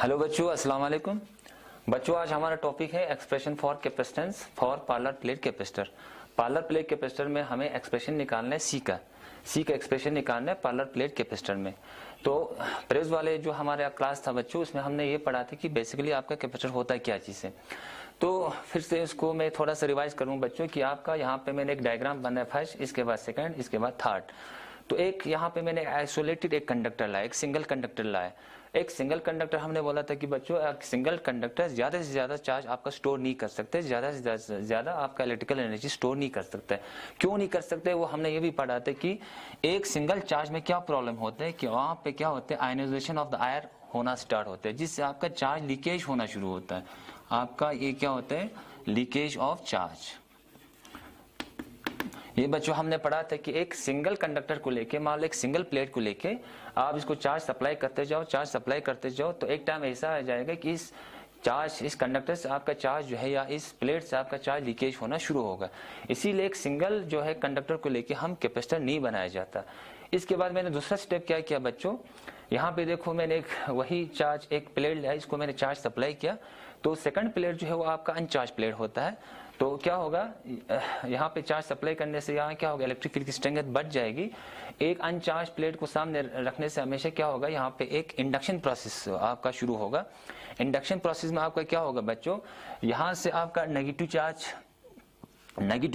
Hello बच्चों, अस्सलाम वालेकुम। बच्चों, आज हमारा टॉपिक है expression for capacitance for parallel plate capacitor. Parlour plate capacitor में हमें एक्सप्रेशन निकालना है सी का एक्सप्रेशन निकालना है पार्लर प्लेट कैपेसिटर में। तो प्रेस वाले जो हमारा क्लास था बच्चों, उसमें हमने ये पढ़ा था कि बेसिकली आपका कैपेसिटर होता है क्या चीज़ है। तो फिर से इसको मैं थोड़ा सा रिवाइज करूँ बच्चों कि आपका यहाँ पे मैंने एक डायग्राम बनाया फर्स्ट, इसके बाद सेकंड, इसके बाद थर्ड। तो एक यहाँ पे मैंने आइसोलेटेड एक कंडक्टर लाया, एक सिंगल कंडक्टर लाया। एक सिंगल कंडक्टर हमने बोला था कि बच्चों एक सिंगल कंडक्टर ज्यादा से ज्यादा चार्ज आपका स्टोर नहीं कर सकते, ज्यादा से ज्यादा आपका इलेक्ट्रिकल एनर्जी स्टोर नहीं कर सकते। क्यों नहीं कर सकते, वो हमने ये भी पढ़ा था कि एक सिंगल चार्ज में क्या प्रॉब्लम होता है कि वहां पे क्या होता है, आयनाइजेशन ऑफ द एयर होना स्टार्ट होता है, जिससे आपका चार्ज लीकेज होना शुरू होता है। आपका ये क्या होता है, लीकेज ऑफ चार्ज। ये बच्चों हमने पढ़ा था कि एक सिंगल कंडक्टर को लेके, मान लो एक सिंगल प्लेट को लेके आप इसको चार्ज सप्लाई करते जाओ, चार्ज सप्लाई करते जाओ, तो एक टाइम ऐसा आ जाएगा कि इस कंडक्टर से आपका चार्ज जो है या इस प्लेट से आपका चार्ज लीकेज होना शुरू होगा। इसीलिए एक सिंगल जो है कंडक्टर को लेके हम कैपेसिटर नहीं बनाया जाता। इसके बाद मैंने दूसरा स्टेप क्या किया बच्चों, यहाँ पे देखो मैंने एक वही चार्ज एक प्लेट लिया, इसको मैंने चार्ज सप्लाई किया। तो सेकंड प्लेट जो है वो आपका अनचार्ज प्लेट होता है। तो क्या होगा, यहाँ पे चार्ज सप्लाई करने से यहाँ क्या होगा, इलेक्ट्रिक फील्ड की स्ट्रेंथ बढ़ जाएगी। एक अनचार्ज प्लेट को सामने रखने से हमेशा क्या होगा, यहाँ पे एक इंडक्शन प्रोसेस आपका शुरू होगा। इंडक्शन प्रोसेस में आपका क्या होगा बच्चों, यहाँ से आपका नेगेटिव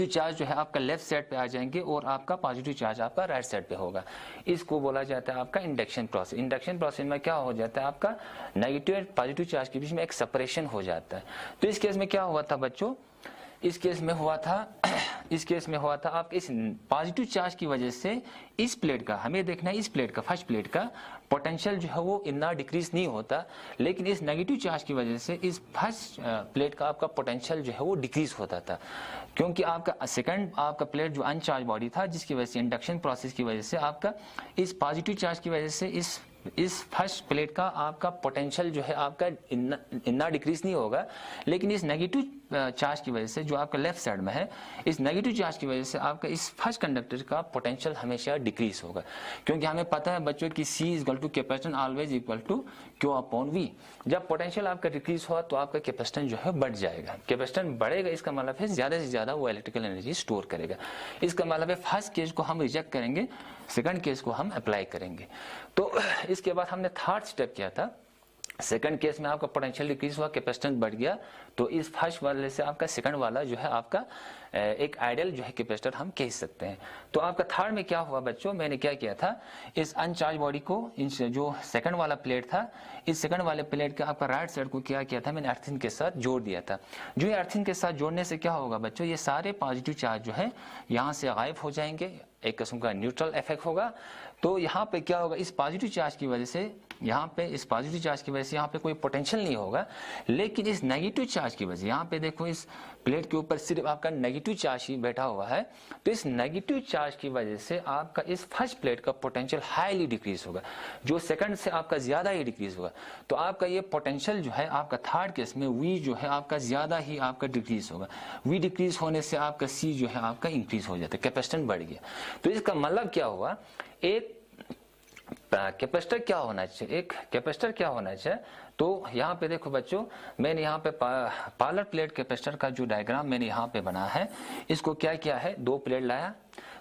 चार्ज जो है आपका लेफ्ट साइड पे आ जाएंगे और आपका पॉजिटिव चार्ज आपका राइट साइड पे होगा। इसको बोला जाता है आपका इंडक्शन प्रोसेस। इंडक्शन प्रोसेस में क्या हो जाता है, आपका नेगेटिव और पॉजिटिव चार्ज के बीच में एक सेपरेशन हो जाता है। तो इस केस में क्या हुआ था बच्चों, इस केस में हुआ था आप इस पॉजिटिव चार्ज की वजह से इस प्लेट का, हमें देखना है इस प्लेट का, फर्स्ट प्लेट का पोटेंशियल जो है वो इतना डिक्रीज नहीं होता, लेकिन इस नेगेटिव चार्ज की वजह से इस फर्स्ट प्लेट का आपका पोटेंशियल जो है वो डिक्रीज होता था। क्योंकि आपका सेकंड आपका प्लेट जो अनचार्ज बॉडी था, जिसकी वजह से इंडक्शन प्रोसेस की वजह से आपका इस पॉजिटिव चार्ज की वजह से इस फर्स्ट प्लेट का आपका पोटेंशियल जो है आपका इतना डिक्रीज नहीं होगा, लेकिन इस नेगेटिव चार्ज की वजह से जो आपका लेफ्ट साइड में है, इस नेगेटिव चार्ज की वजह से आपका इस फर्स्ट कंडक्टर का पोटेंशियल हमेशा डिक्रीज होगा। क्योंकि हमें पता है बच्चों कि C equal to capacitance always equal to Q upon V। जब पोटेंशियल आपका डिक्रीज हुआ तो आपका कैपेसिटेंस जो है बढ़ जाएगा। कैपेसिटेंस बढ़ेगा, इसका मतलब है ज्यादा से ज्यादा वो इलेक्ट्रिकल एनर्जी स्टोर करेगा। इसका मतलब है फर्स्ट केस को हम रिजेक्ट करेंगे, सेकंड केस को हम अप्लाई करेंगे। तो इसके बाद हमने थर्ड स्टेप किया था। सेकंड केस में आपका पोटेंशियल डिक्रीज हुआ, कैपेसिटेंस बढ़ गया, तो इस फर्स्ट वाले से आपका सेकंड वाला जो है आपका एक आइडियल जो है कैपेसिटर हम कह सकते हैं। तो आपका थर्ड में क्या हुआ बच्चों, मैंने क्या किया था, इस अनचार्ज बॉडी को जो सेकंड वाला प्लेट था, इस सेकंड वाले प्लेट का आपका राइट साइड को क्या किया था, मैंने अर्थिंग के साथ जोड़ दिया था। जो ये अर्थिंग के साथ जोड़ने से क्या होगा बच्चों, ये सारे पॉजिटिव चार्ज जो है यहाँ से गायब हो जाएंगे, एक किस्म का न्यूट्रल इफेक्ट होगा। तो यहाँ पे क्या होगा, इस पॉजिटिव चार्ज की वजह से यहाँ पे इस पॉजिटिव चार्ज की वजह से यहाँ पे कोई पोटेंशियल नहीं होगा, लेकिन इस नेगेटिव चार्ज की वजह से यहाँ पे देखो इस प्लेट के ऊपर सिर्फ आपका नेगेटिव चार्ज ही बैठा हुआ है। तो इस नेगेटिव चार्ज की वजह से आपका इस फर्स्ट प्लेट का पोटेंशियल हाईली डिक्रीज होगा, जो सेकंड से आपका ज्यादा ही डिक्रीज होगा। तो आपका ये पोटेंशियल जो है आपका थर्ड केस में V जो है आपका ज्यादा ही आपका डिक्रीज होगा। V डिक्रीज होने से आपका C जो है आपका इंक्रीज हो जाता है, कैपेसिटेंस बढ़ गया। तो इसका मतलब क्या हुआ, एक कैपेसिटर क्या होना चाहिए, एक कैपेसिटर क्या होना चाहिए। तो यहाँ पे देखो बच्चों, मैंने यहाँ पे पार्लर प्लेट कैपेसिटर का जो डायग्राम मैंने यहाँ पे बना है, इसको क्या किया है, दो प्लेट लाया,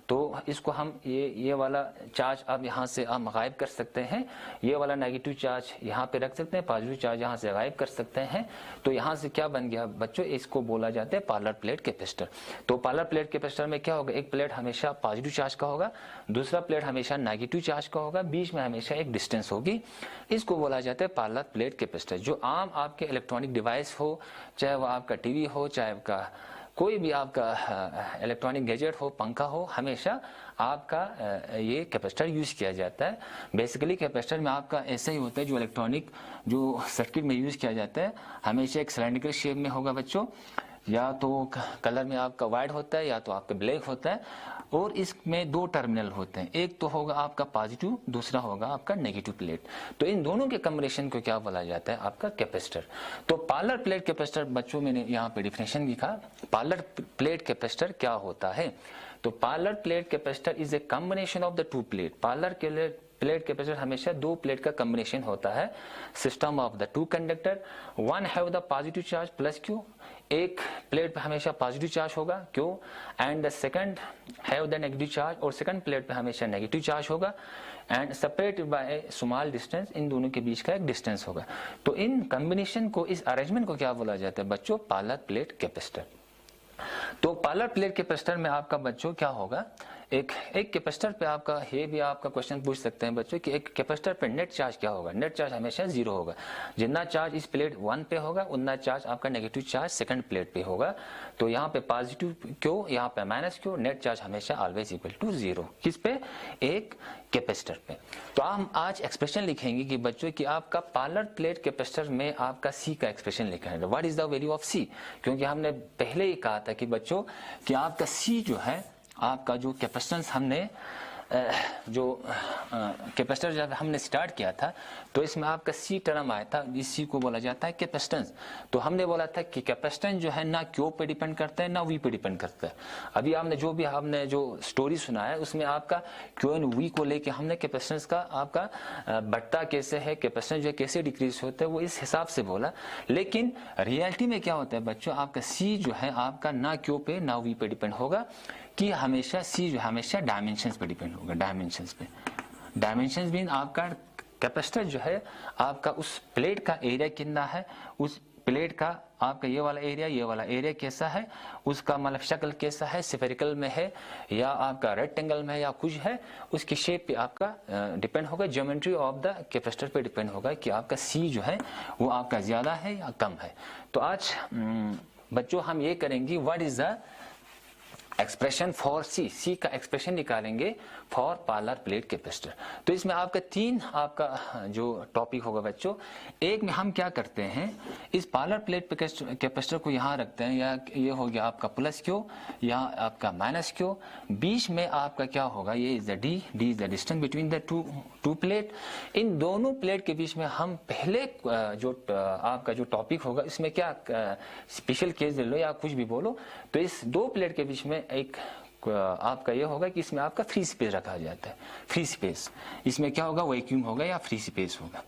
तो इसको हम ये वाला चार्ज अब यहाँ से हम गायब कर सकते हैं, ये वाला नेगेटिव चार्ज यहाँ पे रख सकते हैं, पॉजिटिव चार्ज यहाँ से गायब कर सकते हैं। तो यहाँ से क्या बन गया बच्चों, इसको बोला जाता है पार्लर प्लेट कैपेसिटर। तो पार्लर प्लेट कैपेसिटर में क्या होगा, एक प्लेट हमेशा पॉजिटिव चार्ज का होगा, दूसरा प्लेट हमेशा नेगेटिव चार्ज का होगा, बीच में हमेशा एक डिस्टेंस होगी। इसको बोला जाता है पार्लर प्लेट कैपेसिटर। जो आम आपके इलेक्ट्रॉनिक डिवाइस हो, चाहे वो आपका टीवी हो, चाहे आपका कोई भी आपका इलेक्ट्रॉनिक गैजेट हो, पंखा हो, हमेशा आपका ये कैपेसिटर यूज किया जाता है। बेसिकली कैपेसिटर में आपका ऐसा ही होता है, जो इलेक्ट्रॉनिक जो सर्किट में यूज किया जाता है हमेशा एक सिलेंड्रिकल शेप में होगा बच्चों, या तो कलर में आपका वाइट होता है या तो आपका ब्लैक होता है, और इसमें दो टर्मिनल होते हैं, एक तो होगा आपका पॉजिटिव, दूसरा होगा आपका नेगेटिव प्लेट। तो इन दोनों के कॉम्बिनेशन को क्या बोला जाता है, आपका कैपेसिटर। तो पार्लर प्लेट कैपेसिटर बच्चों मैंने यहाँ पे डिफिनेशन लिखा, पार्लर प्लेट कैपेसिटर क्या होता है। तो parallel plate capacitor is a combination of the two plate. Parallel plate capacitor हमेशा दो प्लेट का कॉम्बिनेशन होता है। System of the two conductor, one have the positive charge plus Q, एक प्लेट पे हमेशा पॉजिटिव चार्ज होगा क्यों, and the second have the negative charge, और सेकंड प्लेट पे हमेशा नेगेटिव चार्ज होगा, and separated by a small distance, इन दोनों के बीच का एक डिस्टेंस होगा। तो इन कॉम्बिनेशन को, इस अरेंजमेंट को क्या बोला जाता है बच्चों, पार्लर प्लेट कैपेसिटर। तो पार्लर प्लेट कैपेसिटर में आपका बच्चों क्या होगा, एक कैपेसिटर पे आपका ये भी आपका क्वेश्चन पूछ सकते हैं बच्चों कि एक कैपेसिटर पे नेट चार्ज क्या होगा। नेट चार्ज हमेशा 0 होगा। जितना चार्ज इस प्लेट 1 पे होगा उतना चार्ज आपका नेगेटिव चार्ज सेकंड प्लेट पे होगा। तो यहाँ पे पॉजिटिव क्यों, यहाँ पे माइनस क्यों, नेट चार्ज हमेशा ऑलवेज इक्वल टू 0। किस पे, एक कैपेसिटर पे। तो हम आज एक्सप्रेशन लिखेंगे कि बच्चों कि आपका पार्लर प्लेट कैपेसिटर में आपका सी का एक्सप्रेशन लिखा है, what is the value of C. क्योंकि हमने पहले ही कहा था कि बच्चों कि आपका सी जो है, आपका जो कैपेसिटेंस हमने जो कैपेसिटर जब हमने स्टार्ट किया था तो इसमें आपका सी टर्म आया था, इस सी को बोला जाता है कैपेसिटेंस। तो हमने बोला था कि कैपेसिटेंस जो है ना क्यू पे डिपेंड करता है ना वी पे डिपेंड करता है। अभी हमने जो स्टोरी सुना है उसमें आपका क्यू एंड वी को लेके हमने कैपेसिटेंस का आपका बढ़ता कैसे है, कैपेसिटेंस जो है कैसे डिक्रीज होता है, वो इस हिसाब से बोला। लेकिन रियलिटी में क्या होता है बच्चों, आपका सी जो है आपका ना क्यू पे ना वी पे डिपेंड होगा, कि हमेशा सी जो हमेशा डायमेंशंस पे डिपेंड होगा। डायमेंशंस पे, डायमेंशंस मीन आपका कैपेसिटर जो है आपका उस प्लेट का एरिया कितना है, उस प्लेट का आपका ये वाला एरिया कैसा है, उसका मतलब शक्ल कैसा है, स्फेरिकल में है या आपका रेक्टेंगल में है या कुछ है, उसकी शेप पे आपका डिपेंड होगा। ज्योमेट्री ऑफ द कैपेसिटर पे डिपेंड होगा कि आपका सी जो है वो आपका ज्यादा है या कम है। तो आज बच्चों हम ये करेंगे what is the expression for C, C का एक्सप्रेशन निकालेंगे फॉर पार्लर प्लेट कैपेसिटर। तो इसमें आपका 3 आपका जो टॉपिक होगा बच्चों, एक में हम क्या करते हैं, इस पार्लर प्लेट कैपेसिटर को यहाँ रखते हैं, या ये हो गया आपका प्लस क्यू, यहाँ आपका माइनस क्यू, बीच में आपका क्या होगा, ये is the D is the distance between the two plate. इन दोनों प्लेट के बीच में हम पहले जो आपका जो टॉपिक होगा इसमें क्या स्पेशल केस ले लो या कुछ भी बोलो, तो इस दो प्लेट के बीच में एक आपका ये होगा कि इसमें आपका फ्री स्पेस रखा जाता है। फ्री स्पेस, इसमें क्या होगा, वैक्यूम होगा या फ्री स्पेस होगा।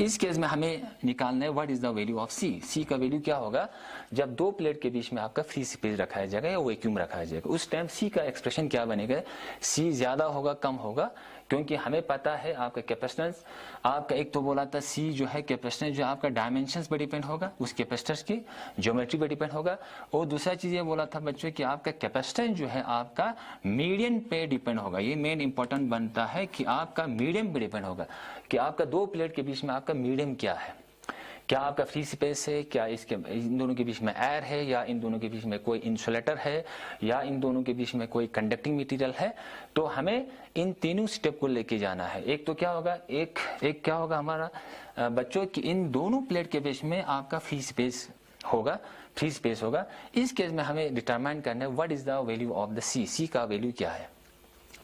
इस केस में हमें निकालना है what is the value of C. C का वैल्यू क्या होगा, जब दो प्लेट के बीच में आपका फ्री स्पेस रखाया जाएगा या वैक्यूम रखाया जाएगा, उस टाइम सी का एक्सप्रेशन क्या बनेगा, सी ज्यादा होगा कम होगा। क्योंकि हमें पता है आपका कैपेसिटेंस, आपका एक तो बोला था सी जो है कैपेसिटेंस जो आपका डायमेंशंस पे डिपेंड होगा, उस कैपेसिटर्स की ज्योमेट्री पे डिपेंड होगा। और दूसरा चीज ये बोला था बच्चों कि आपका कैपेसिटेंस जो है आपका मीडियम पे डिपेंड होगा। ये मेन इंपॉर्टेंट बनता है कि आपका मीडियम पे डिपेंड होगा, कि आपका दो प्लेट के बीच में आपका मीडियम क्या है, क्या आपका फ्री स्पेस है, क्या इसके इन दोनों के बीच में एयर है, या इन दोनों के बीच में कोई इंसुलेटर है, या इन दोनों के बीच में कोई कंडक्टिंग मटेरियल है। तो हमें इन तीनों स्टेप को लेके जाना है। एक तो क्या होगा, एक क्या होगा हमारा बच्चों कि इन दोनों प्लेट के बीच में आपका फ्री स्पेस होगा। इस केस में हमें डिटरमाइन करना है what is the value of the C, C का वैल्यू क्या है।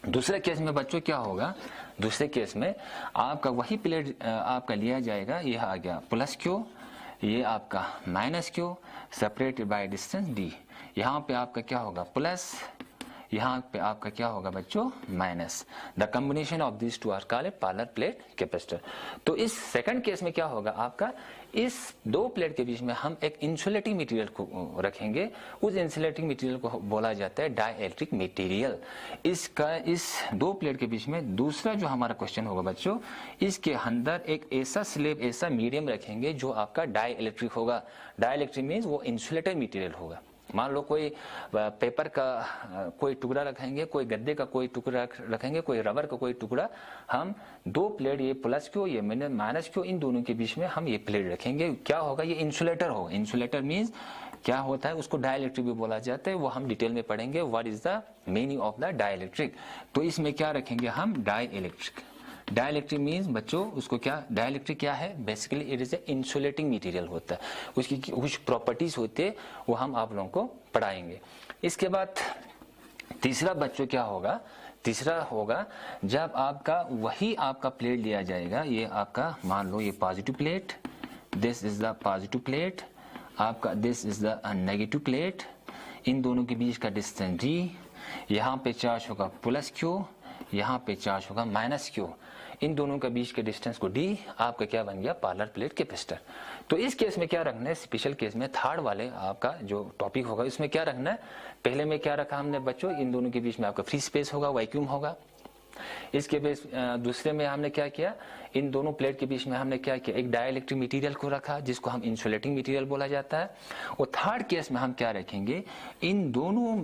दूसरे केस में बच्चों क्या होगा, दूसरे केस में आपका वही प्लेट आपका लिया जाएगा, यह आ गया प्लस क्यू, ये आपका minus Q, separated by distance D. यहाँ पे आपका क्या होगा प्लस, यहाँ पे आपका क्या होगा बच्चों minus. The combination of this two are called parallel plate capacitor. तो इस सेकंड केस में क्या होगा, आपका इस दो प्लेट के बीच में हम एक इंसुलेटिंग मटेरियल को रखेंगे। उस इंसुलेटिंग मटेरियल को बोला जाता है डाइइलेक्ट्रिक मटेरियल। इसका इस दो प्लेट के बीच में दूसरा जो हमारा क्वेश्चन होगा बच्चों, इसके अंदर एक ऐसा स्लैब, ऐसा मीडियम रखेंगे जो आपका डाइइलेक्ट्रिक होगा। डाइइलेक्ट्रिक मीन्स वो इंसुलेटेड मटेरियल होगा। मान लो कोई पेपर का कोई टुकड़ा रखेंगे, कोई गद्दे का कोई टुकड़ा रखेंगे, कोई रबर का कोई टुकड़ा, हम दो प्लेट, ये प्लस क्यू ये माइनस क्यू, इन दोनों के बीच में हम ये प्लेट रखेंगे। क्या होगा, ये इंसुलेटर होगा। इंसुलेटर मीन्स क्या होता है, उसको डाइइलेक्ट्रिक भी बोला जाता है, वो हम डिटेल में पढ़ेंगे what is the meaning of the dielectric. तो इसमें क्या रखेंगे हम, डाइइलेक्ट्रिक। डाइइलेक्ट्रिक मीन्स बच्चों उसको क्या, डाइइलेक्ट्रिक क्या है, basically it is a insulating material होता है, उसकी कुछ प्रॉपर्टीज होते हैं, वो हम आप लोगों को पढ़ाएंगे। इसके बाद तीसरा बच्चों क्या होगा, तीसरा होगा जब आपका वही आपका प्लेट लिया जाएगा, ये आपका मान लो ये positive plate, this is the positive plate, आपका this is the negative plate, इन दोनों के बीच का डिस्टेंस डी, यहाँ पे चार्ज होगा प्लस क्यू, यहाँ पे चार्ज होगा माइनस क्यू, इन दोनों के बीच के डिस्टेंस को डी, आपका क्या बन गया पार्लर प्लेट कैपेसिटर। तो इस केस में क्या रखना है, स्पेशल केस में थर्ड वाले आपका जो टॉपिक होगा इसमें क्या रखना है, पहले में क्या रखा हमने बच्चों, इन दोनों के बीच में आपका फ्री स्पेस होगा, वैक्यूम होगा। इसके बेस दूसरे में हमने क्या किया, इन दोनों प्लेट के बीच में हमने क्या किया, एक डाइलेक्ट्रिक मटेरियल को रखा जिसको हम इंसुलेटिंग मटेरियल बोला जाता है। और थर्ड केस में हम क्या रखेंगे, इन दोनों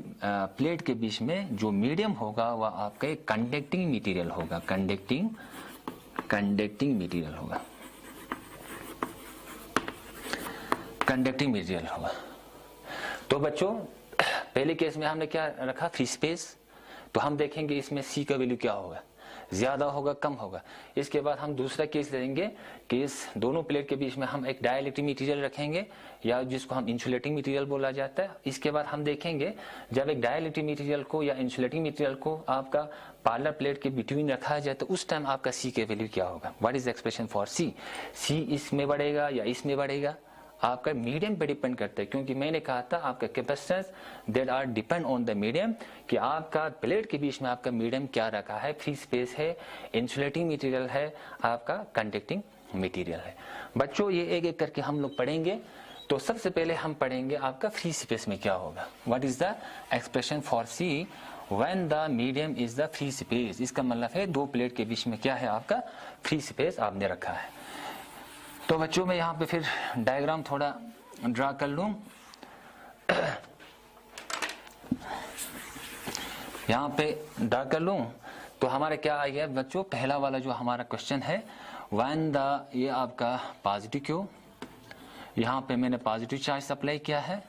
प्लेट के बीच में जो मीडियम होगा वह आपका एक कंडक्टिंग मटेरियल होगा, कंडक्टिंग मटेरियल होगा, कंडक्टिंग मटेरियल होगा। तो बच्चों पहले केस में हमने क्या रखा, फ्री स्पेस, तो हम देखेंगे इसमें सी का वैल्यू क्या होगा, ज्यादा होगा कम होगा। इसके बाद हम दूसरा केस लेंगे कि इस दोनों प्लेट के बीच में हम एक डाइलेक्ट्रिक मटेरियल रखेंगे या जिसको हम इंसुलेटिंग मटेरियल बोला जाता है। इसके बाद हम देखेंगे जब एक डाइलेक्ट्रिक मटेरियल को या इंसुलेटिंग मटेरियल को आपका पार्लर प्लेट के बिटवीन रखा जाए तो उस टाइम आपका सी के वैल्यू क्या होगा, what is expression for C, सी इसमें बढ़ेगा या इसमें बढ़ेगा, आपका मीडियम पे डिपेंड करता है। क्योंकि मैंने कहा था आपका capacitance that are depend on the medium, कि आपका प्लेट के बीच में आपका मीडियम क्या रखा है, फ्री स्पेस है, इंसुलेटिंग मटेरियल है, आपका कंडक्टिंग मटेरियल है। बच्चों ये एक एक करके हम लोग पढ़ेंगे। तो सबसे पहले हम पढ़ेंगे आपका फ्री स्पेस में क्या होगा, what is the expression for see when the medium is the free space. इसका मतलब है दो प्लेट के बीच में क्या है, आपका फ्री स्पेस आपने रखा है। तो बच्चों मैं यहाँ पे फिर डायग्राम थोड़ा ड्रा कर लूं। यहाँ पे ड्रा कर लूं तो हमारा क्या आ गया बच्चों, पहला वाला जो हमारा क्वेश्चन है, व्हेन द, ये आपका पॉजिटिव क्यू, यहाँ पे मैंने पॉजिटिव चार्ज सप्लाई किया है,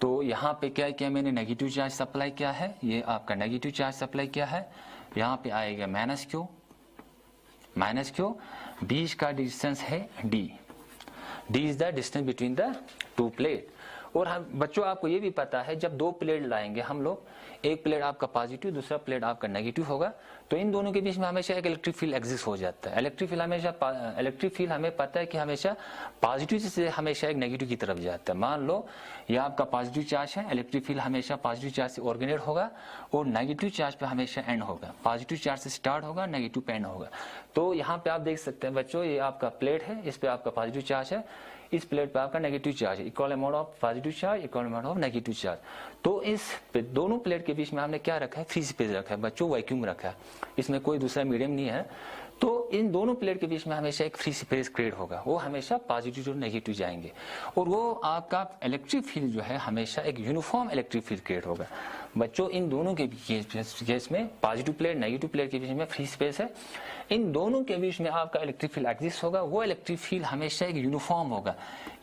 तो यहाँ पे क्या किया मैंने, नेगेटिव चार्ज सप्लाई किया है, ये आपका नेगेटिव चार्ज सप्लाई किया है। यहाँ पे आएगा माइनस क्यू, बीच का डिस्टेंस है D, D is the distance between the two plate. और हम बच्चों आपको ये भी पता है जब दो प्लेट लाएंगे हम लोग, एक प्लेट आपका पॉजिटिव दूसरा प्लेट आपका नेगेटिव होगा, तो इन दोनों के बीच में हमेशा एक इलेक्ट्रिक फील्ड एग्जिस्ट हो जाता है। इलेक्ट्रिक फील्ड हमें पता है कि हमेशा पॉजिटिव से हमेशा एक नेगेटिव की तरफ जाता है। मान लो ये आपका पॉजिटिव चार्ज है, इलेक्ट्रिक फील्ड हमेशा पॉजिटिव चार्ज से ऑर्गेनेट होगा और नेगेटिव चार्ज पे हमेशा एंड होगा, पॉजिटिव चार्ज से स्टार्ट होगा नेगेटिव पे एंड होगा। तो यहाँ पे आप देख सकते हैं बच्चों, ये आपका प्लेट है, इस पे आपका पॉजिटिव चार्ज है, इस प्लेट पे आपका नेगेटिव चार्ज है, equal amount of positive charge equal amount of negative charge. तो इस दोनों प्लेट के बीच में हमने क्या रखा है, फ्री स्पेस रखा है बच्चों, वैक्यूम रखा है, इसमें कोई दूसरा मीडियम नहीं है। तो इन दोनों प्लेट के बीच में हमेशा एक फ्री स्पेस क्रिएट होगा, वो हमेशा पॉजिटिव और नेगेटिव जाएंगे, और वो आपका इलेक्ट्रिक फील्ड जो है हमेशा एक यूनिफॉर्म इलेक्ट्रिक फील्ड क्रिएट होगा। बच्चों इन दोनों के केस में पॉजिटिव प्लेट नेगेटिव प्लेट के बीच में फ्री स्पेस है, इन दोनों के बीच में आपका इलेक्ट्रिक फील्ड एग्जिस्ट होगा, वो इलेक्ट्रिक फील्ड हमेशा एक यूनिफॉर्म होगा।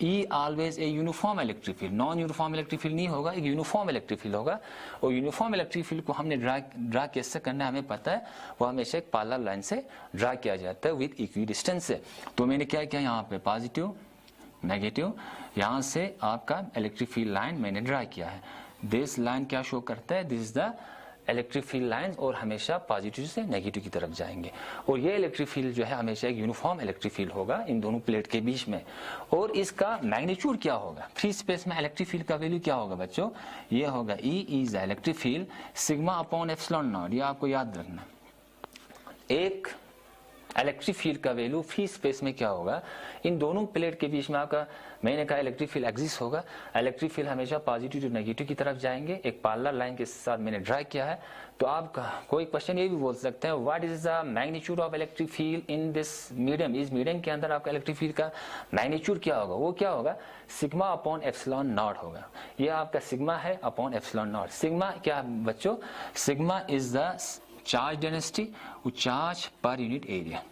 E always a uniform electric field, non uniform electric field नहीं होगा, एक यूनिफॉर्म इलेक्ट्रिक फील्ड होगा। और यूनिफॉर्म इलेक्ट्रिक फील्ड को हमने ड्रा कैसे करना है हमें पता है, वो हमेशा एक पैरेलल लाइन से ड्रा किया जाता है विद इक्वी डिस्टेंस से। तो मैंने क्या किया, यहाँ पे पॉजिटिव नेगेटिव, यहाँ से आपका इलेक्ट्रिक फील्ड लाइन मैंने ड्रा किया है। दिस लाइन क्या शो करता है, this is the electric field line, और हमेशा पॉजिटिव से नेगेटिव की तरफ जाएंगे। और ये इलेक्ट्रिक फील्ड जो है हमेशा एक यूनिफॉर्म इलेक्ट्रिक फील्ड होगा इन दोनों प्लेट के बीच में। और इसका मैग्नीट्यूड क्या होगा, फ्री स्पेस में इलेक्ट्रिक फील्ड का वैल्यू क्या होगा बच्चों, ये होगा E is the electric field sigma upon epsilon naught. ये आपको याद रखना, एक इलेक्ट्रिक फील्ड का वैल्यू फ्री स्पेस में क्या होगा, इन दोनों प्लेट के बीच में आपका, मैंने कहा इलेक्ट्रिक फील्ड एग्जिस्ट होगा, इलेक्ट्रिक फील्ड हमेशा पॉजिटिव टू नेगेटिव की तरफ जाएंगे, एक पैरेलल लाइन के साथ मैंने ड्रा किया है। तो आप कोई क्वेश्चन ये भी बोल सकते हैं, what is the magnitude of electric field in this medium, इस मीडियम के अंदर आपका इलेक्ट्रिक फील्ड का मैग्नीट्यूड क्या होगा, वो क्या होगा, सिग्मा अपॉन एप्सिलॉन नॉट होगा। ये आपका सिग्मा है अपॉन एप्सिलॉन नॉट। सिग्मा क्या बच्चों, sigma is the charge density, charge per unit area.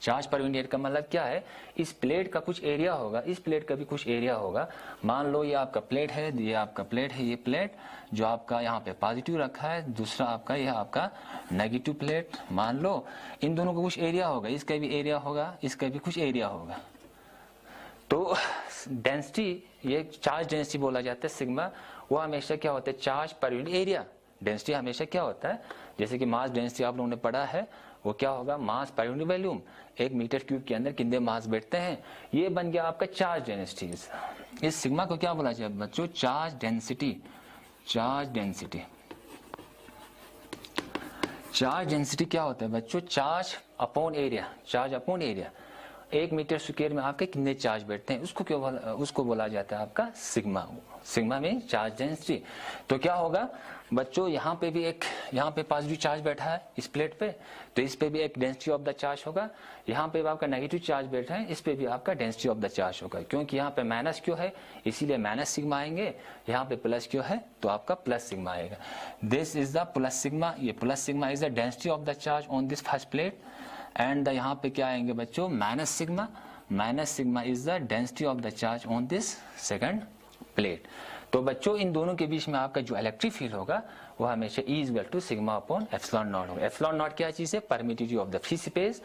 Charge per unit का मतलब क्या है, इस प्लेट का कुछ एरिया होगा, इस प्लेट का भी कुछ एरिया होगा। मान लो ये आपका प्लेट है, ये आपका प्लेट है, ये प्लेट जो आपका यहाँ पे पॉजिटिव रखा है, दूसरा आपका यह आपका नेगेटिव प्लेट। मान लो इन दोनों का कुछ एरिया होगा, इसका भी एरिया होगा, इसका भी कुछ एरिया होगा। तो डेंसिटी, ये चार्ज डेंसिटी बोला जाता है सिग्मा, वो हमेशा क्या होता है, charge per unit area. Density हमेशा क्या होता है, जैसे कि मास डेंसिटी आप लोगों ने पढ़ा है, वो क्या होगा, मास पर यूनिट वॉल्यूम, एक मीटर क्यूब के अंदर कितने मास बैठते हैं, ये बन गया आपका चार्ज डेंसिटी। इस सिग्मा को क्या बोला जाए बच्चों, charge density. Charge density charge density क्या होता है बच्चों? Charge upon area. Charge upon area, 1 metre square में आपके कितने चार्ज बैठते हैं उसको बोला जाता है आपका सिग्मा। सिग्मा में चार्ज डेंसिटी। तो क्या होगा बच्चों, यहाँ पे पॉजिटिव चार्ज बैठा है इस प्लेट पे, तो इस पे भी एक डेंसिटी ऑफ द चार्ज होगा। यहाँ पे आपका नेगेटिव चार्ज बैठा है, इस पे भी आपका डेंसिटी ऑफ द चार्ज होगा। क्योंकि यहाँ पे माइनस क्यों है, इसीलिए माइनस सिग्मा आएंगे। यहाँ पे प्लस क्यों है, तो आपका प्लस सिग्मा आएगा। This is the plus sigma. ये plus sigma is the density of the charge on this first plate. And यहाँ पे क्या आएंगे बच्चों, minus sigma. Minus sigma is the density of the charge on this second plate. तो बच्चों इन दोनों के बीच में आपका जो इलेक्ट्रिक फील्ड होगा वो हमेशा E equal to sigma upon epsilon naught होगा। एप्सिलॉन नॉट क्या चीज है, permittivity of the free space,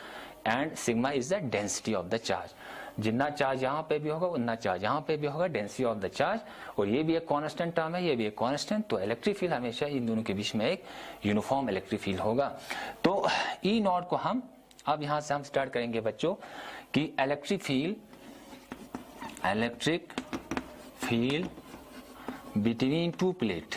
and sigma is the density of the charge. जितना चार्ज यहाँ पे भी होगा उतना चार्ज यहाँ पे भी होगा, डेंसिटी ऑफ द चार्ज। और ये भी एक कांस्टेंट टर्म है, ये भी एक कांस्टेंट। तो इलेक्ट्रिक फील्ड हमेशा इन दोनों के बीच में एक यूनिफॉर्म इलेक्ट्रिक फील्ड होगा। तो E नॉट को हम अब यहां से हम स्टार्ट करेंगे बच्चों कि electric field between two plate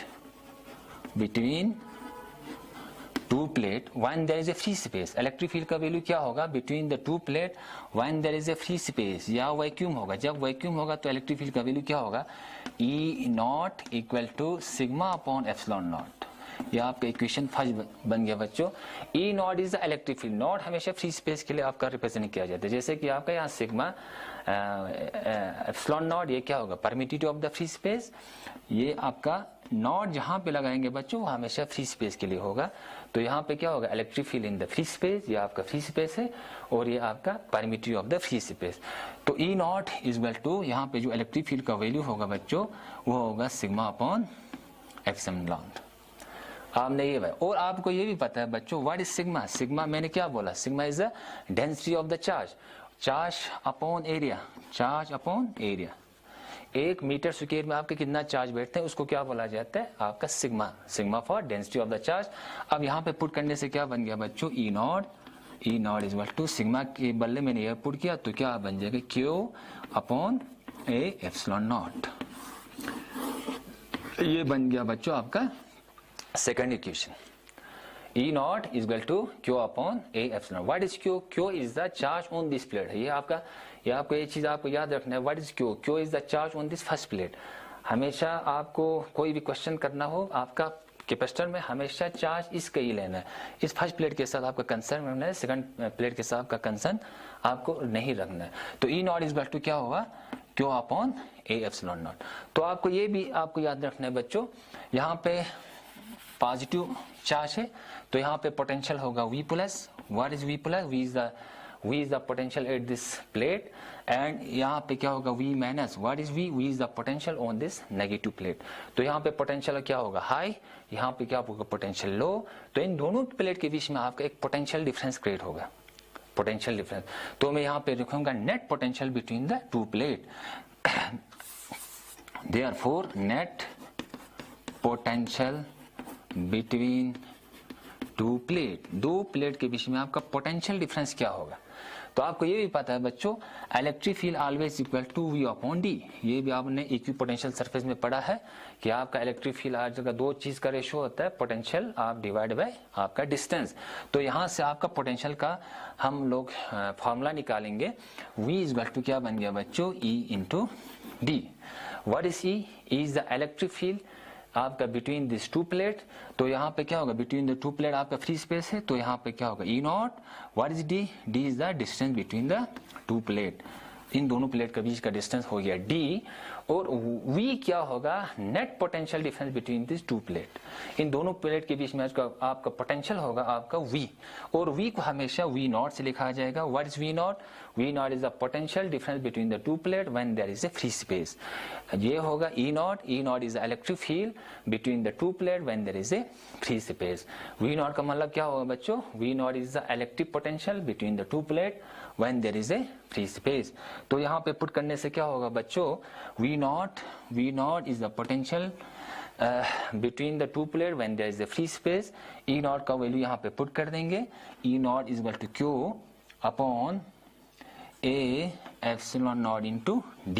when there is a free space. Electric field का वैल्यू क्या होगा between the two plate when there is a free space या वैक्यूम होगा। जब वैक्यूम होगा तो इलेक्ट्रिक फील्ड का वैल्यू क्या होगा, E naught equal to sigma upon epsilon naught. यह आपका इक्वेशन फर्स्ट बन गया बच्चों। E not is the electric field. Naught हमेशा फ्री स्पेस के लिए आपका रिप्रेजेंट किया जाता है। जैसे कि आपका यहाँ सिग्मा एप्सिलॉन नॉट, ये क्या होगा, permittivity of the free space. ये आपका नॉट जहां पे लगाएंगे बच्चों वो हमेशा फ्री स्पेस के लिए होगा। तो यहाँ पे क्या होगा, electric field in the free space, ये आपका फ्री स्पेस है, और ये आपका permittivity of the free space. तो E not is equal to, यहाँ पे जो इलेक्ट्रिक फील्ड का वैल्यू होगा बच्चों वो होगा सिग्मा अपॉन एप्सिलॉन नॉट। आपने ये भाई, और आपको ये भी पता है बच्चों व्हाट इज सिग्मा। सिग्मा मैंने क्या बोला, sigma is the density of the charge. Charge upon area, charge upon area. 1 metre square में आपके कितना चार्ज बैठते हैं उसको क्या बोला जाता है, आपका sigma. Sigma for density of the charge. अब यहाँ पे पुट करने से क्या बन गया बच्चों, E not is equal to sigma के बदले मैंने ये पुट किया तो क्या बन जाएगा, Q upon A epsilon naught. ये बन गया बच्चों आपका second equation. E not is equal to Q upon A epsilon. What is Q? Q is the charge on this plate. ये आपको ये चीज आपको याद रखना है। What is Q? Q is the charge on this first plate. हमेशा आपको कोई भी क्वेश्चन करना हो, आपका कैपेसिटर में हमेशा चार्ज इसका ही लेना है। इस फर्स्ट प्लेट के साथ आपका कंसर्न रखना है, सेकंड प्लेट के साथ आपका कंसर्न आपको नहीं रखना है। तो E not is equal to क्या होगा, Q upon A epsilon not. तो आपको ये भी आपको याद रखना है बच्चों, यहाँ पे पॉजिटिव चार्ज है तो यहाँ पे पोटेंशियल होगा V plus. What is V plus? V is the potential at this plate. And यहाँ पे क्या होगा, V minus. What is V? V is the potential on this negative plate. तो यहाँ पे पोटेंशियल क्या होगा, हाई। यहाँ पे क्या होगा, पोटेंशियल लो। तो इन दोनों प्लेट के बीच में आपका एक पोटेंशियल डिफरेंस क्रिएट होगा, पोटेंशियल डिफरेंस। तो मैं यहाँ पे लिखूंगा net potential between the two plate. Therefore net potential between two plate, दो प्लेट के बीच में आपका पोटेंशियल डिफरेंस क्या होगा। तो आपको ये भी पता है बच्चों, electric field always equal to V upon D। ये भी आपने इक्विपोटेंशियल सरफेस में पढ़ा है कि आपका इलेक्ट्रिक फील्ड हर जगह दो चीज का रेशियो होता है, पोटेंशियल आप डिवाइड बाय आपका डिस्टेंस। तो यहाँ से आपका पोटेंशियल का हम लोग फॉर्मूला निकालेंगे। V इज इक्वल टू क्या बन गया बच्चों, E into D। What is E? E is the electric field आपका बिटवीन दिस टू प्लेट। तो यहाँ पे क्या होगा, बिटवीन द टू प्लेट आपका फ्री स्पेस है, तो यहाँ पे क्या होगा, E naught. What is D? D is the distance between the two plate. इन दोनों प्लेट के बीच का डिस्टेंस हो गया D। और V क्या होगा, net potential difference between this two plate. इन दोनों प्लेट के बीच में आपका पोटेंशियल होगा आपका V, और V को हमेशा V नॉट से लिखा जाएगा। What is V not? V not is the potential difference between the two plate when there is a free space. ये होगा E not. E not is the electric field between the two plate when there is a free space. V not का मतलब क्या होगा बच्चों, V not is the electric potential between the two plate when there is a free space. तो यहाँ पे put करने से क्या होगा बच्चों, V not is the potential between the two plate when there is a free space. E not का value यहाँ पे पुट कर देंगे। E not is equal to Q upon A epsilon not into D।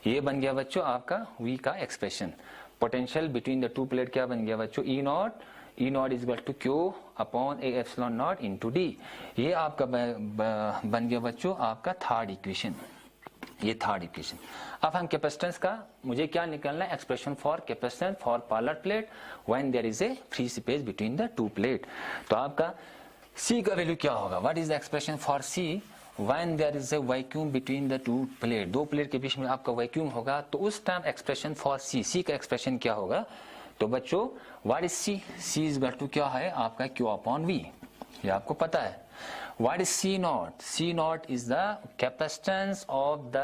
ये बन गया बच्चों आपका V का expression. Potential between the two plate क्या बन गया बच्चों, E not E not is equal to Q upon A epsilon not into D. ये आपका बन गया बच्चों आपका थर्ड इक्वेशन, ये थर्ड इक्वेशन। अब हम कैपेसिटेंस का मुझे क्या निकालना है, expression for capacitance for parallel plate when there is a free space between the two plate. तो आपका C का वैल्यू क्या होगा, what is the expression for C when there is a vacuum between the two plate, दो plate के बीच में आपका वैक्यूम होगा, तो उस टाइम एक्सप्रेशन फॉर C का एक्सप्रेशन क्या होगा। तो बच्चों what is C is equal to क्या है आपका Q अपॉन V, ये आपको पता है। What is C naught? C naught is the capacitance of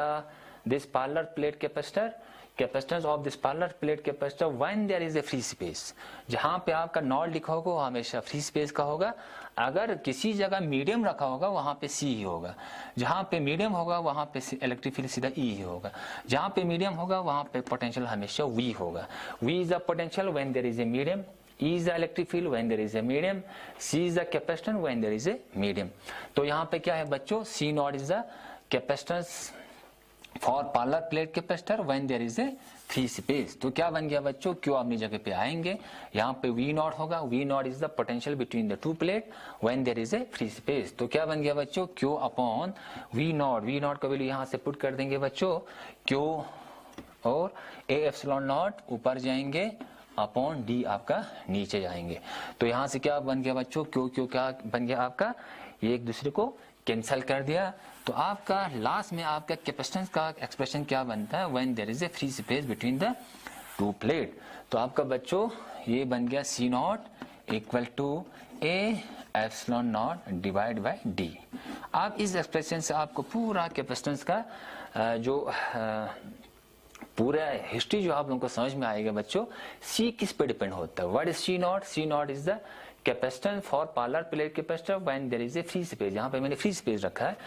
this parallel plate capacitor. Capacitance of this parallel plate capacitor when there is a free space. जहाँ पे आपका नॉट लिखा होगा वो हमेशा फ्री स्पेस का होगा। अगर किसी जगह मीडियम रखा होगा वहाँ पे C ही होगा। जहाँ पे मीडियम होगा वहाँ पे इलेक्ट्रिक फील्ड सीधा E ही होगा। जहाँ पे मीडियम होगा वहाँ पे पोटेंशियल हमेशा V होगा। V is the potential when there is a medium. E is the electric field when there is a medium. C is the capacitance when there is a medium. तो यहाँ पे क्या है बच्चों, C naught is the capacitance for parallel plate capacitor when there is a free space. तो क्या बन गया बच्चों, Q अपनी जगह पे आएंगे, यहाँ पे V naught होगा, V naught is the potential between the two plate when there is a free space. तो क्या बन गया बच्चों, Q upon V naught का वैल्यू यहाँ से पुट कर देंगे बच्चों, Q और A एप्सिलॉन नॉट ऊपर जाएंगे अपॉन डी आपका नीचे जाएंगे। तो यहाँ से क्या बन गया बच्चों, क्यों क्या बन गया आपका, ये एक दूसरे को कैंसिल कर दिया। तो आपका लास्ट में आपका कैपेसिटेंस का एक्सप्रेशन क्या बनता है, when there is a free space between the two plate. तो आपका बच्चों ये बन गया C not equal to A epsilon not divide by D. आप इस एक्सप्रेशन से आपको पूरा कैपेसिटेंस का जो पूरा हिस्ट्री जो आप लोगों को समझ में आएगा बच्चों, C किस पे डिपेंड होता है, what is C not. C not is the capacitance for parallel plate capacitor when there is a free space. यहाँ पे मैंने फ्री स्पेस रखा है,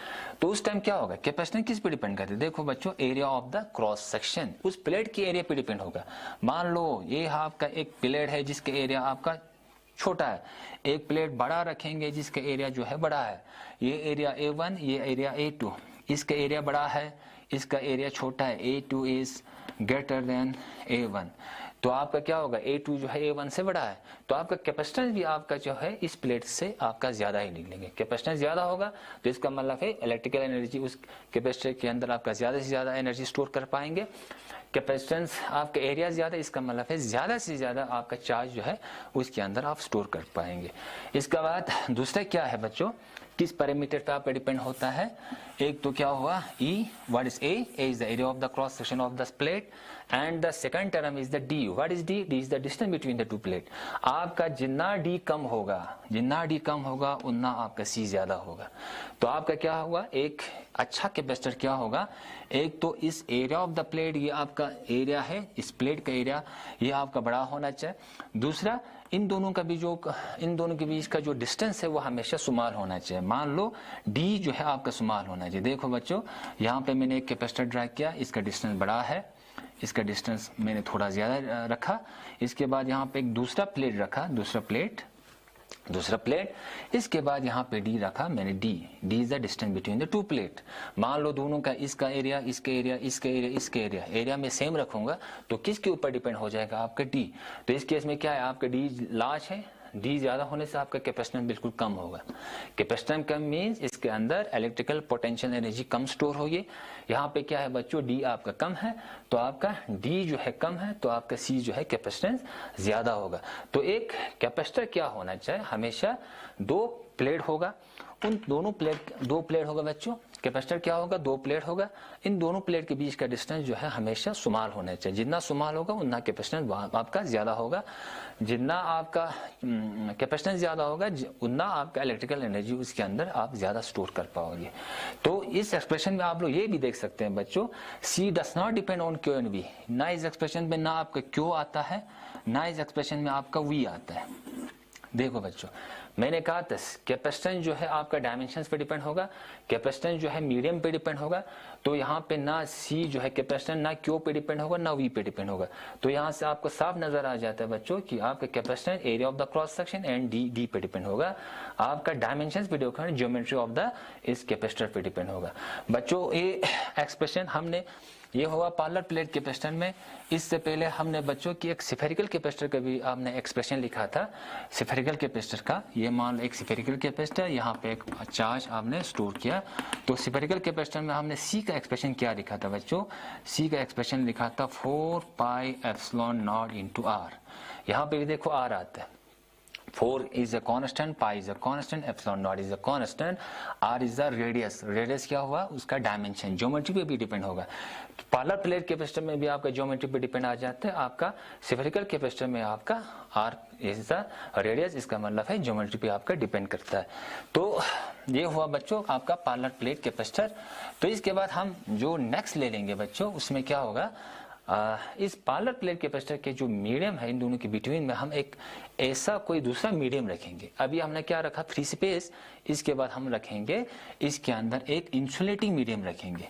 तो उस टाइम क्या होगा, कैपेसिटेंस किस पे डिपेंड करते हैं, देखो बच्चों area of the cross section, उस प्लेट के एरिया पे डिपेंड होगा। मान लो ये आपका एक प्लेट है जिसके एरिया आपका छोटा है, एक प्लेट बड़ा रखेंगे जिसका एरिया जो है बड़ा है, ये एरिया A1 ये एरिया A2, इसका एरिया बड़ा है इसका एरिया छोटा है, A2 is greater than A1। तो आपका क्या होगा, A2 जो है A1 से बड़ा है, तो आपका कैपेसिटेंस भी आपका जो है इस प्लेट से आपका ज्यादा ही निकलेंगे। कैपेसिटेंस ज्यादा होगा तो इसका मतलब है इलेक्ट्रिकल एनर्जी उस कैपेसिटर के अंदर आपका ज्यादा से ज्यादा एनर्जी स्टोर कर पाएंगे। कैपेसिटेंस आपका एरिया ज्यादा, इसका मतलब है ज्यादा से ज्यादा आपका चार्ज जो है उसके अंदर आप स्टोर कर पाएंगे। इसके बाद दूसरा क्या है बच्चों, किस पैरामीटर पे आप डिपेंड होता है, एक तो क्या हुआ E, what is A is the area of the cross section of the plate, and the second term is the D, what is D is the distance between the two plate. आपका जितना D कम होगा उतना आपका C ज्यादा होगा। तो आपका क्या होगा, एक अच्छा कैपेसिटर क्या होगा, एक तो इस एरिया ऑफ द प्लेट, ये आपका एरिया है इस प्लेट का एरिया, ये आपका बड़ा होना चाहिए। दूसरा इन दोनों के बीच का जो डिस्टेंस है वो हमेशा सुमाल होना चाहिए। मान लो D जो है आपका सुमाल होना चाहिए। देखो बच्चों यहाँ पे मैंने एक कैपेसिटर ड्रा किया, इसका डिस्टेंस बड़ा है, इसका डिस्टेंस मैंने थोड़ा ज्यादा रखा। इसके बाद यहाँ पे एक दूसरा प्लेट रखा, दूसरा प्लेट, इसके बाद यहाँ पे D रखा मैंने, D is the distance between the two plate. मान लो दोनों का इसका एरिया इसके एरिया में सेम रखूंगा तो किसके ऊपर डिपेंड हो जाएगा, आपका D। तो इस केस में क्या है, आपका D लार्ज है, D ज्यादा होने से आपका कैपेसिटेंस बिल्कुल कम होगा। कैपेसिटेंस कम मीन्स इसके अंदर इलेक्ट्रिकल पोटेंशियल एनर्जी कम स्टोर होगी। यहाँ पे क्या है बच्चों, D आपका कम है तो आपका D जो है कम है तो आपका C जो है कैपेसिटेंस ज्यादा होगा। तो एक कैपेसिटर क्या होना चाहिए, हमेशा दो प्लेट होगा, उन दो प्लेट होगा बच्चों। कैपेसिटर क्या होगा, दो प्लेट होगा, इन दोनों प्लेट के बीच का डिस्टेंस जो है हमेशा सुमाल होना चाहिए। जितना सुमाल होगा उतना कैपेसिटेंस आपका ज्यादा होगा, जितना आपका कैपेसिटेंस ज्यादा होगा उतना आपका इलेक्ट्रिकल एनर्जी उसके अंदर आप ज्यादा स्टोर कर पाओगे। तो इस एक्सप्रेशन में आप लोग ये भी देख सकते हैं बच्चों, C does not depend on Q and V। ना इस एक्सप्रेशन में ना आपका Q आता है, ना इस एक्सप्रेशन में आपका V आता है। देखो बच्चों मैंने कहा था कैपेसिटेंस जो है आपका डायमेंशंस पे डिपेंड होगा, कैपेसिटेंस जो है मीडियम पे डिपेंड होगा। तो यहाँ पे ना C जो है कैपेसिटेंस ना Q पे डिपेंड होगा ना V पे डिपेंड होगा। तो यहाँ से आपको साफ नजर आ जाता है बच्चों कि आपका capacitance area of the cross section and D पे डिपेंड होगा, आपका डायमेंशंस पे डिपेंड, ज्योमेट्री ऑफ द इस कैपेसिटर पे डिपेंड होगा। बच्चों ये एक्सप्रेशन हमने ये हुआ पार्लर प्लेट कैपेसिटर में। इससे पहले हमने बच्चों की एक स्फेरिकल कैपेसिटर का भी आपने एक्सप्रेशन लिखा था। स्फेरिकल कैपेसिटर का, ये मान लो एक स्फेरिकल कैपेसिटर, यहाँ पे एक चार्ज आपने स्टोर किया। तो स्फेरिकल कैपेसिटर में हमने सी का एक्सप्रेशन क्या लिखा था बच्चों? सी का एक्सप्रेशन लिखा था 4 pi epsilon not into R. यहाँ पे भी देखो आर आता है। 4 is a constant, pi is a constant, epsilon naught is a constant, r is the radius। Radius क्या हुआ? उसका डायमेंशन, ज्योमेट्री पे भी डिपेंड होगा। पार्लर प्लेट कैपेसिटर में भी आपका ज्योमेट्री पे डिपेंड आ जाता है। आपका स्फेरिकल कैपेसिटर में आपका r is the रेडियस, इसका मतलब है ज्योमेट्री पे आपका डिपेंड करता है। तो ये हुआ बच्चों आपका पार्लर प्लेट कैपेसिटर। तो इसके बाद हम जो नेक्स्ट ले लेंगे बच्चों, उसमें क्या होगा, इस पार्लर प्लेट कैपेसिटर के जो मीडियम है, इन दोनों के बिटवीन में हम एक ऐसा कोई दूसरा मीडियम रखेंगे। अभी हमने क्या रखा? Free space. इसके बाद हम रखेंगे इसके अंदर एक इंसुलेटिंग मीडियम रखेंगे।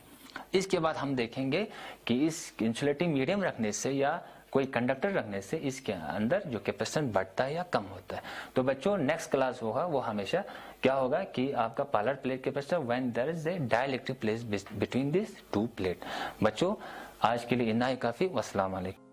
इसके बाद हम देखेंगे कि इस इंसुलेटिंग मीडियम रखने से या कोई कंडक्टर रखने से इसके अंदर जो कैपेसिटेंस बढ़ता है या कम होता है। तो बच्चों नेक्स्ट क्लास होगा वो हमेशा क्या होगा कि आपका parallel plate capacitor when there is a dielectric place between this two plate. बच्चों आज के लिए इतना ही काफी। अस्सलाम वालेकुम।